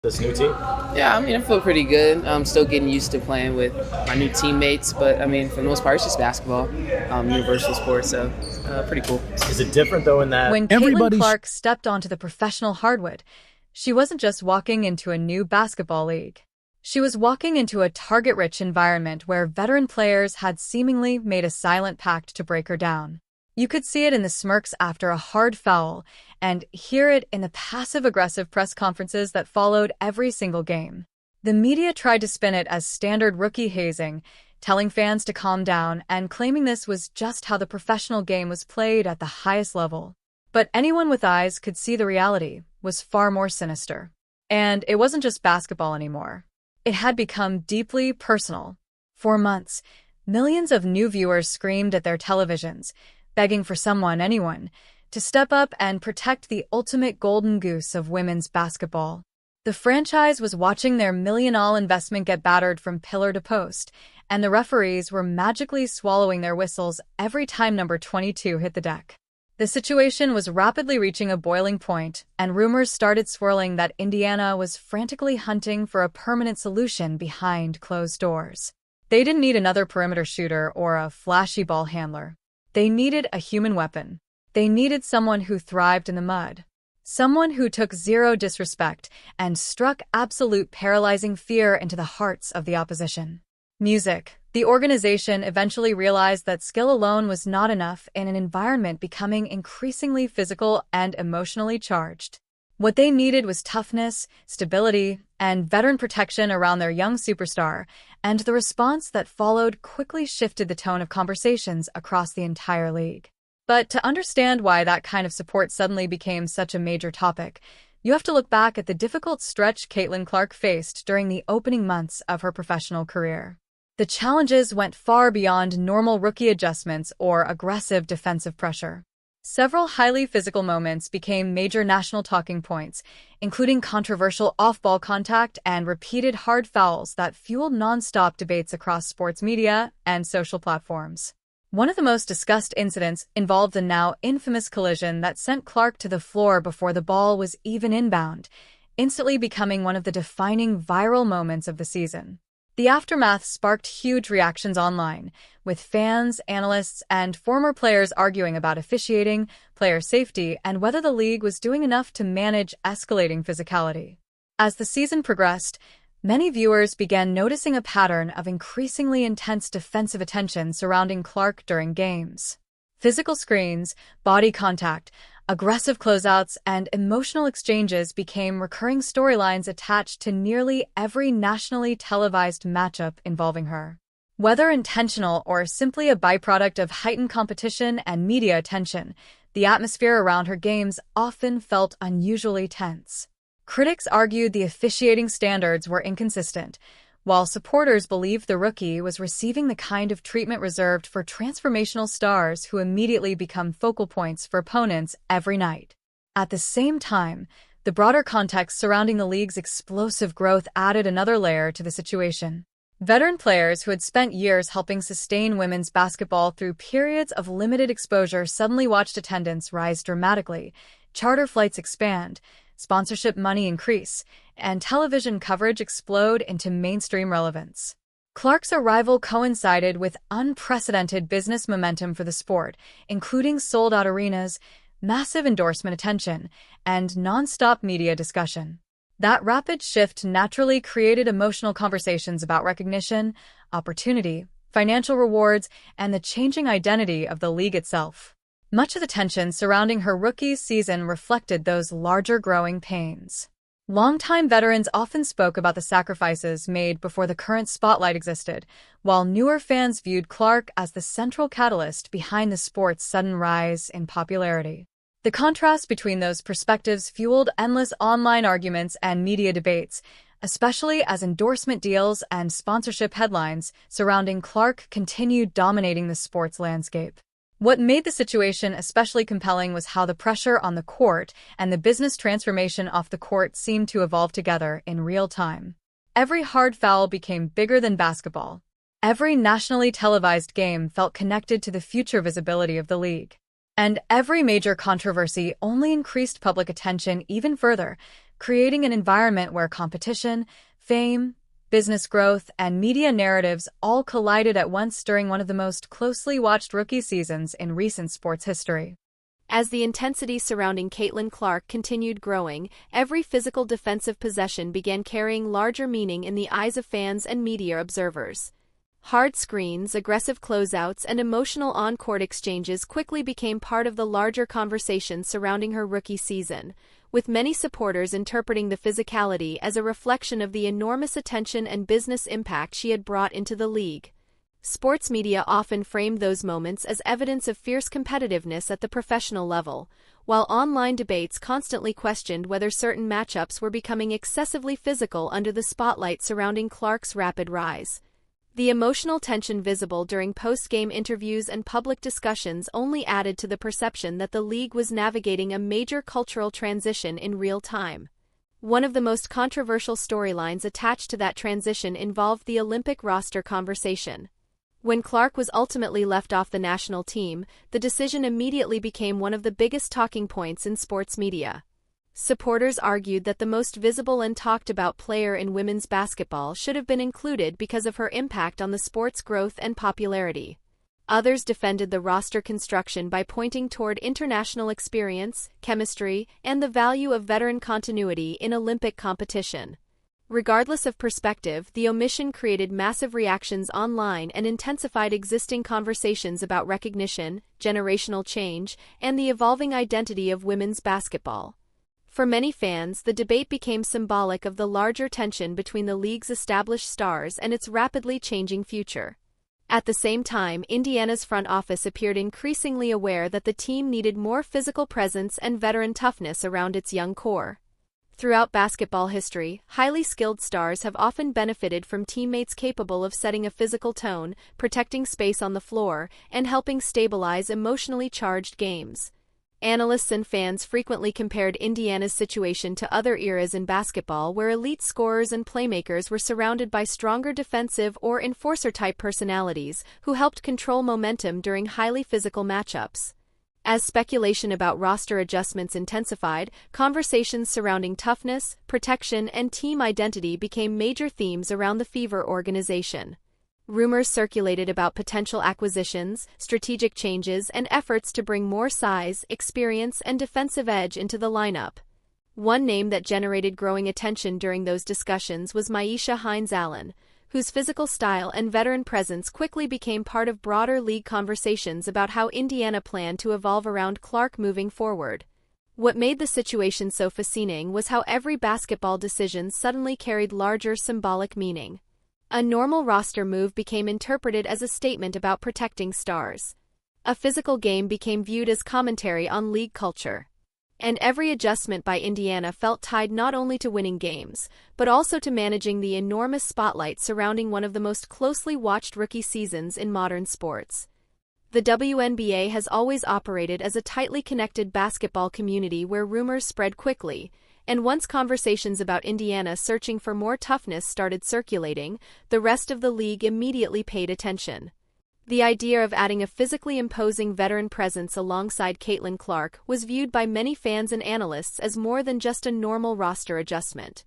This new team? Yeah, I feel pretty good. I'm still getting used to playing with my new teammates, but for the most part, it's just basketball, universal sport, so pretty cool. Is it different though in that When Caitlin Everybody's Clark stepped onto the professional hardwood, she wasn't just walking into a new basketball league. She was walking into a target-rich environment where veteran players had seemingly made a silent pact to break her down. You could see it in the smirks after a hard foul, and hear it in the passive-aggressive press conferences that followed every single game. The media tried to spin it as standard rookie hazing, telling fans to calm down and claiming this was just how the professional game was played at the highest level. But anyone with eyes could see the reality was far more sinister. And it wasn't just basketball anymore. It had become deeply personal. For months, millions of new viewers screamed at their televisions, begging for someone, anyone, to step up and protect the ultimate golden goose of women's basketball. The franchise was watching their million-dollar investment get battered from pillar to post, and the referees were magically swallowing their whistles every time number 22 hit the deck. The situation was rapidly reaching a boiling point, and rumors started swirling that Indiana was frantically hunting for a permanent solution behind closed doors. They didn't need another perimeter shooter or a flashy ball handler. They needed a human weapon. They needed someone who thrived in the mud. Someone who took zero disrespect and struck absolute paralyzing fear into the hearts of the opposition. Music. The organization eventually realized that skill alone was not enough in an environment becoming increasingly physical and emotionally charged. What they needed was toughness, stability, and veteran protection around their young superstar, and the response that followed quickly shifted the tone of conversations across the entire league. But to understand why that kind of support suddenly became such a major topic, you have to look back at the difficult stretch Caitlin Clark faced during the opening months of her professional career. The challenges went far beyond normal rookie adjustments or aggressive defensive pressure. Several highly physical moments became major national talking points, including controversial off-ball contact and repeated hard fouls that fueled non-stop debates across sports media and social platforms. One of the most discussed incidents involved the now infamous collision that sent Clark to the floor before the ball was even inbound, instantly becoming one of the defining viral moments of the season. The aftermath sparked huge reactions online, with fans, analysts, and former players arguing about officiating, player safety, and whether the league was doing enough to manage escalating physicality. As the season progressed, many viewers began noticing a pattern of increasingly intense defensive attention surrounding Clark during games. Physical screens, body contact, aggressive closeouts, and emotional exchanges became recurring storylines attached to nearly every nationally televised matchup involving her. Whether intentional or simply a byproduct of heightened competition and media attention, the atmosphere around her games often felt unusually tense. Critics argued the officiating standards were inconsistent, while supporters believed the rookie was receiving the kind of treatment reserved for transformational stars who immediately become focal points for opponents every night. At the same time, the broader context surrounding the league's explosive growth added another layer to the situation. Veteran players who had spent years helping sustain women's basketball through periods of limited exposure suddenly watched attendance rise dramatically, charter flights expand, sponsorship money increase, and television coverage explode into mainstream relevance. Clark's arrival coincided with unprecedented business momentum for the sport, including sold-out arenas, massive endorsement attention, and non-stop media discussion. That rapid shift naturally created emotional conversations about recognition, opportunity, financial rewards, and the changing identity of the league itself. Much of the tension surrounding her rookie season reflected those larger growing pains. Longtime veterans often spoke about the sacrifices made before the current spotlight existed, while newer fans viewed Clark as the central catalyst behind the sport's sudden rise in popularity. The contrast between those perspectives fueled endless online arguments and media debates, especially as endorsement deals and sponsorship headlines surrounding Clark continued dominating the sports landscape. What made the situation especially compelling was how the pressure on the court and the business transformation off the court seemed to evolve together in real time. Every hard foul became bigger than basketball. Every nationally televised game felt connected to the future visibility of the league. And every major controversy only increased public attention even further, creating an environment where competition, fame, business growth, and media narratives all collided at once during one of the most closely watched rookie seasons in recent sports history. As the intensity surrounding Caitlin Clark continued growing, every physical defensive possession began carrying larger meaning in the eyes of fans and media observers. Hard screens, aggressive closeouts, and emotional on-court exchanges quickly became part of the larger conversation surrounding her rookie season, with many supporters interpreting the physicality as a reflection of the enormous attention and business impact she had brought into the league. Sports media often framed those moments as evidence of fierce competitiveness at the professional level, while online debates constantly questioned whether certain matchups were becoming excessively physical under the spotlight surrounding Clark's rapid rise. The emotional tension visible during post-game interviews and public discussions only added to the perception that the league was navigating a major cultural transition in real time. One of the most controversial storylines attached to that transition involved the Olympic roster conversation. When Clark was ultimately left off the national team, the decision immediately became one of the biggest talking points in sports media. Supporters argued that the most visible and talked-about player in women's basketball should have been included because of her impact on the sport's growth and popularity. Others defended the roster construction by pointing toward international experience, chemistry, and the value of veteran continuity in Olympic competition. Regardless of perspective, the omission created massive reactions online and intensified existing conversations about recognition, generational change, and the evolving identity of women's basketball. For many fans, the debate became symbolic of the larger tension between the league's established stars and its rapidly changing future. At the same time, Indiana's front office appeared increasingly aware that the team needed more physical presence and veteran toughness around its young core. Throughout basketball history, highly skilled stars have often benefited from teammates capable of setting a physical tone, protecting space on the floor, and helping stabilize emotionally charged games. Analysts and fans frequently compared Indiana's situation to other eras in basketball where elite scorers and playmakers were surrounded by stronger defensive or enforcer-type personalities who helped control momentum during highly physical matchups. As speculation about roster adjustments intensified, conversations surrounding toughness, protection, and team identity became major themes around the Fever organization. Rumors circulated about potential acquisitions, strategic changes, and efforts to bring more size, experience, and defensive edge into the lineup. One name that generated growing attention during those discussions was Myisha Hines-Allen, whose physical style and veteran presence quickly became part of broader league conversations about how Indiana planned to evolve around Clark moving forward. What made the situation so fascinating was how every basketball decision suddenly carried larger symbolic meaning. A normal roster move became interpreted as a statement about protecting stars. A physical game became viewed as commentary on league culture. And every adjustment by Indiana felt tied not only to winning games, but also to managing the enormous spotlight surrounding one of the most closely watched rookie seasons in modern sports. The WNBA has always operated as a tightly connected basketball community where rumors spread quickly, and once conversations about Indiana searching for more toughness started circulating, the rest of the league immediately paid attention. The idea of adding a physically imposing veteran presence alongside Caitlin Clark was viewed by many fans and analysts as more than just a normal roster adjustment.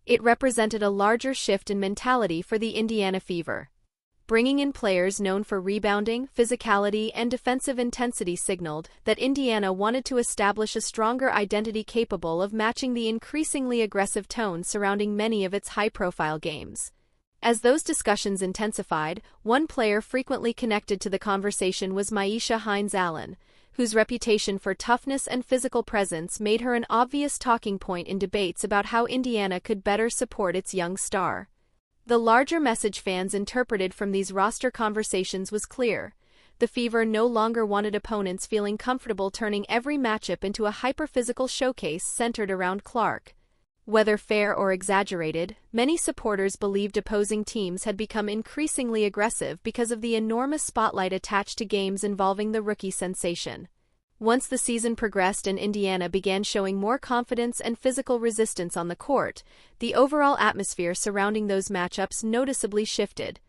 It represented a larger shift in mentality for the Indiana Fever. Bringing in players known for rebounding, physicality, and defensive intensity signaled that Indiana wanted to establish a stronger identity capable of matching the increasingly aggressive tone surrounding many of its high-profile games. As those discussions intensified, one player frequently connected to the conversation was Myisha Hines-Allen, whose reputation for toughness and physical presence made her an obvious talking point in debates about how Indiana could better support its young star. The larger message fans interpreted from these roster conversations was clear. The Fever no longer wanted opponents feeling comfortable turning every matchup into a hyper-physical showcase centered around Clark. Whether fair or exaggerated, many supporters believed opposing teams had become increasingly aggressive because of the enormous spotlight attached to games involving the rookie sensation. Once the season progressed and Indiana began showing more confidence and physical resistance on the court, the overall atmosphere surrounding those matchups noticeably shifted.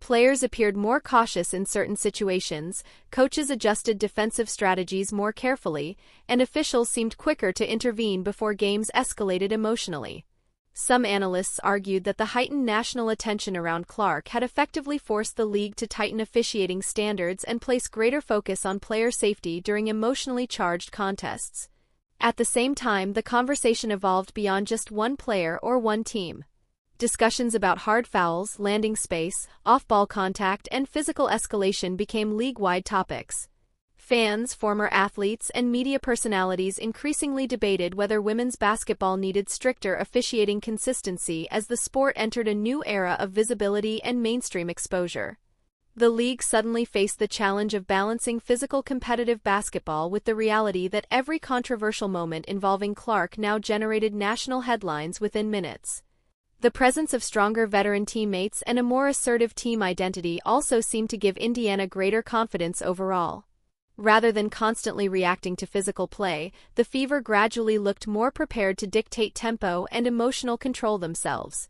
Players appeared more cautious in certain situations, coaches adjusted defensive strategies more carefully, and officials seemed quicker to intervene before games escalated emotionally. Some analysts argued that the heightened national attention around Clark had effectively forced the league to tighten officiating standards and place greater focus on player safety during emotionally charged contests. At the same time, the conversation evolved beyond just one player or one team. Discussions about hard fouls, landing space, off-ball contact, and physical escalation became league-wide topics. Fans, former athletes, and media personalities increasingly debated whether women's basketball needed stricter officiating consistency as the sport entered a new era of visibility and mainstream exposure. The league suddenly faced the challenge of balancing physical competitive basketball with the reality that every controversial moment involving Clark now generated national headlines within minutes. The presence of stronger veteran teammates and a more assertive team identity also seemed to give Indiana greater confidence overall. Rather than constantly reacting to physical play, the Fever gradually looked more prepared to dictate tempo and emotional control themselves.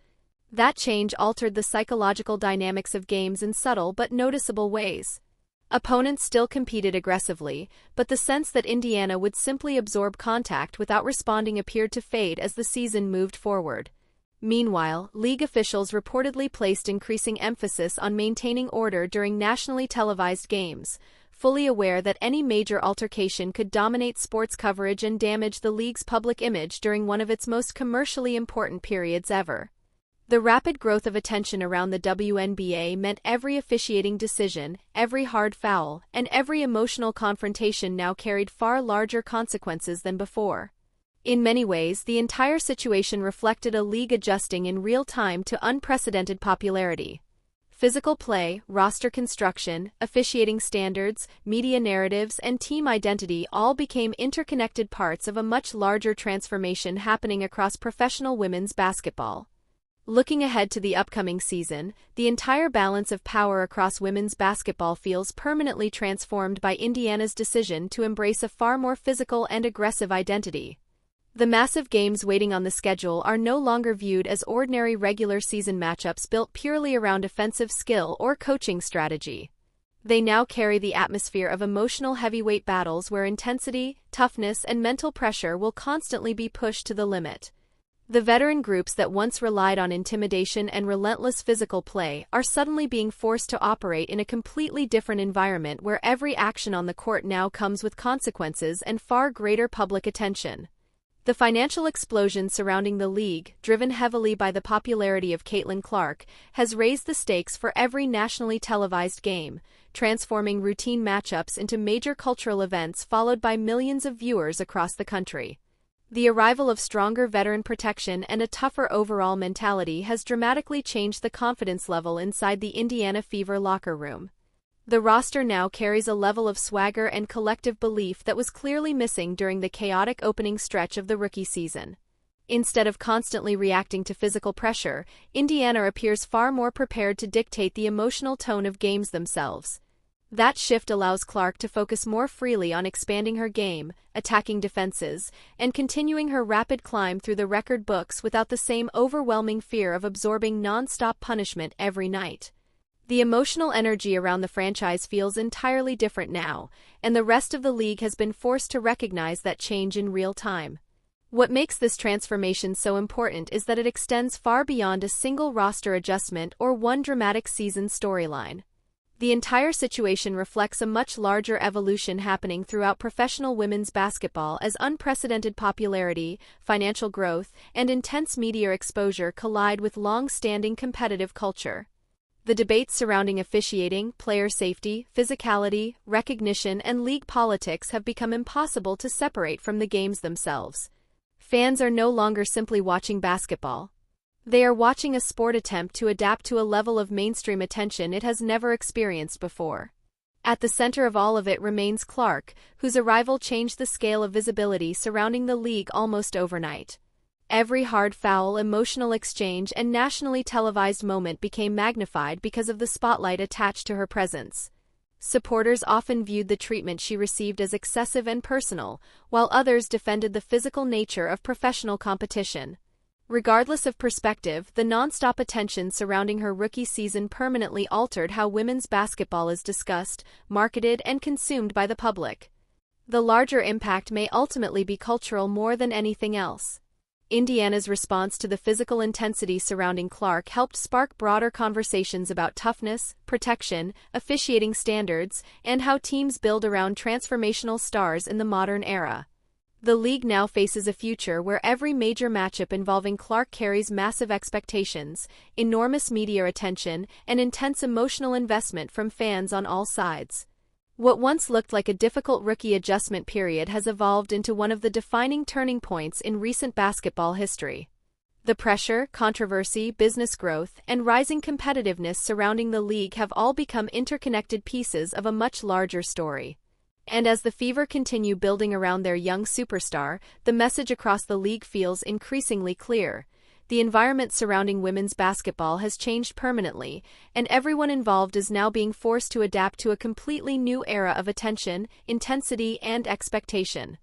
That change altered the psychological dynamics of games in subtle but noticeable ways. Opponents still competed aggressively, but the sense that Indiana would simply absorb contact without responding appeared to fade as the season moved forward. Meanwhile, league officials reportedly placed increasing emphasis on maintaining order during nationally televised games, fully aware that any major altercation could dominate sports coverage and damage the league's public image during one of its most commercially important periods ever. The rapid growth of attention around the WNBA meant every officiating decision, every hard foul, and every emotional confrontation now carried far larger consequences than before. In many ways, the entire situation reflected a league adjusting in real time to unprecedented popularity. Physical play, roster construction, officiating standards, media narratives, and team identity all became interconnected parts of a much larger transformation happening across professional women's basketball. Looking ahead to the upcoming season, the entire balance of power across women's basketball feels permanently transformed by Indiana's decision to embrace a far more physical and aggressive identity. The massive games waiting on the schedule are no longer viewed as ordinary regular season matchups built purely around offensive skill or coaching strategy. They now carry the atmosphere of emotional heavyweight battles where intensity, toughness, and mental pressure will constantly be pushed to the limit. The veteran groups that once relied on intimidation and relentless physical play are suddenly being forced to operate in a completely different environment where every action on the court now comes with consequences and far greater public attention. The financial explosion surrounding the league, driven heavily by the popularity of Caitlin Clark, has raised the stakes for every nationally televised game, transforming routine matchups into major cultural events followed by millions of viewers across the country. The arrival of stronger veteran protection and a tougher overall mentality has dramatically changed the confidence level inside the Indiana Fever locker room. The roster now carries a level of swagger and collective belief that was clearly missing during the chaotic opening stretch of the rookie season. Instead of constantly reacting to physical pressure, Indiana appears far more prepared to dictate the emotional tone of games themselves. That shift allows Clark to focus more freely on expanding her game, attacking defenses, and continuing her rapid climb through the record books without the same overwhelming fear of absorbing non-stop punishment every night. The emotional energy around the franchise feels entirely different now, and the rest of the league has been forced to recognize that change in real time. What makes this transformation so important is that it extends far beyond a single roster adjustment or one dramatic season storyline. The entire situation reflects a much larger evolution happening throughout professional women's basketball as unprecedented popularity, financial growth, and intense media exposure collide with long-standing competitive culture. The debates surrounding officiating, player safety, physicality, recognition, and league politics have become impossible to separate from the games themselves. Fans are no longer simply watching basketball. They are watching a sport attempt to adapt to a level of mainstream attention it has never experienced before. At the center of all of it remains Clark, whose arrival changed the scale of visibility surrounding the league almost overnight. Every hard foul, emotional exchange, and nationally televised moment became magnified because of the spotlight attached to her presence. Supporters often viewed the treatment she received as excessive and personal, while others defended the physical nature of professional competition. Regardless of perspective, the non-stop attention surrounding her rookie season permanently altered how women's basketball is discussed, marketed, and consumed by the public. The larger impact may ultimately be cultural more than anything else. Indiana's response to the physical intensity surrounding Clark helped spark broader conversations about toughness, protection, officiating standards, and how teams build around transformational stars in the modern era. The league now faces a future where every major matchup involving Clark carries massive expectations, enormous media attention, and intense emotional investment from fans on all sides. What once looked like a difficult rookie adjustment period has evolved into one of the defining turning points in recent basketball history. The pressure, controversy, business growth, and rising competitiveness surrounding the league have all become interconnected pieces of a much larger story. And as the fever continue building around their young superstar, the message across the league feels increasingly clear. The environment surrounding women's basketball has changed permanently, and everyone involved is now being forced to adapt to a completely new era of attention, intensity, and expectation.